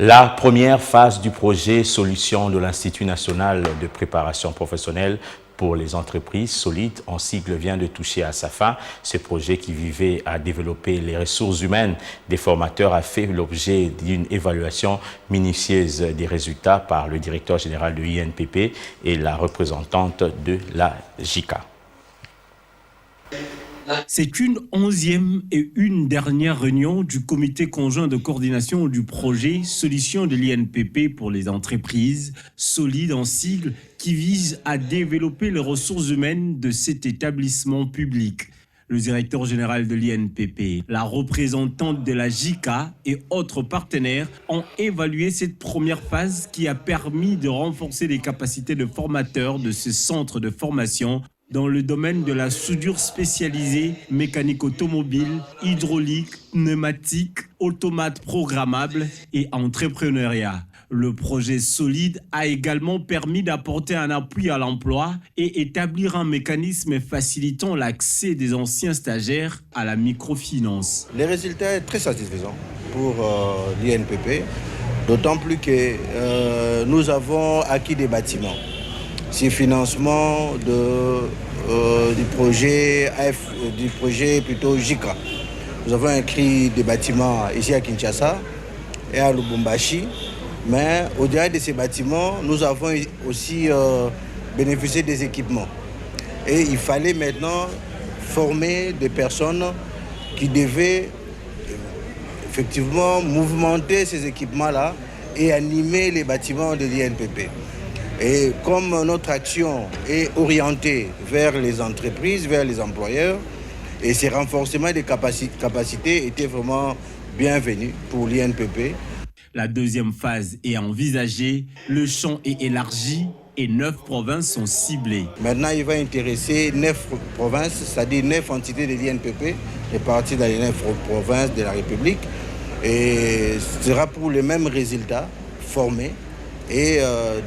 La première phase du projet Solutions de l'Institut national de préparation professionnelle pour les entreprises solides, en sigle, vient de toucher à sa fin. Ce projet qui visait à développer les ressources humaines des formateurs a fait l'objet d'une évaluation minutieuse des résultats par le directeur général de l'INPP et la représentante de la JICA. C'est une 11e et une dernière réunion du comité conjoint de coordination du projet Solutions de l'INPP pour les entreprises solides en sigle qui vise à développer les ressources humaines de cet établissement public. Le directeur général de l'INPP, la représentante de la JICA et autres partenaires ont évalué cette première phase qui a permis de renforcer les capacités de formateurs de ce centre de formation dans le domaine de la soudure spécialisée, mécanique automobile, hydraulique, pneumatique, automate programmable et entrepreneuriat. Le projet solide a également permis d'apporter un appui à l'emploi et établir un mécanisme facilitant l'accès des anciens stagiaires à la microfinance. Les résultats sont très satisfaisants pour l'INPP, d'autant plus que nous avons acquis des bâtiments. C'est financement du projet plutôt JICA. Nous avons écrit des bâtiments ici à Kinshasa et à Lubumbashi. Mais au-delà de ces bâtiments, nous avons aussi bénéficié des équipements. Et il fallait maintenant former des personnes qui devaient effectivement mouvementer ces équipements-là et animer les bâtiments de l'INPP. Et comme notre action est orientée vers les entreprises, vers les employeurs, et ces renforcements des capacités étaient vraiment bienvenus pour l'INPP. La deuxième phase est envisagée, le champ est élargi et 9 provinces sont ciblées. Maintenant, il va intéresser 9 provinces, c'est-à-dire 9 entités de l'INPP, réparties dans les 9 provinces de la République. Et ce sera pour les mêmes résultats, formés, et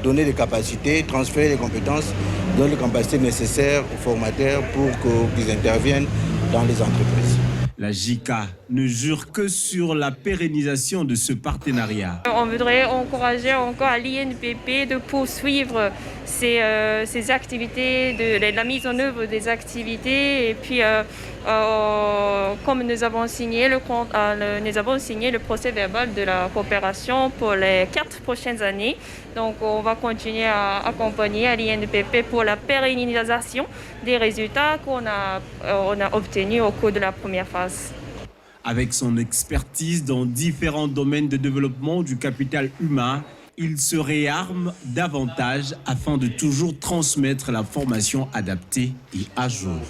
donner des capacités, transférer les compétences, donner les capacités nécessaires aux formateurs pour qu'ils interviennent dans les entreprises. La JICA ne jure que sur la pérennisation de ce partenariat. On voudrait encourager encore à l'INPP de poursuivre ces activités, la mise en œuvre des activités. Et puis, comme nous avons signé le procès verbal de la coopération pour les 4 prochaines années, donc on va continuer à accompagner à l'INPP pour la pérennisation des résultats qu'on a obtenus au cours de la première phase. Avec son expertise dans différents domaines de développement du capital humain, il se réarme davantage afin de toujours transmettre la formation adaptée et à jour.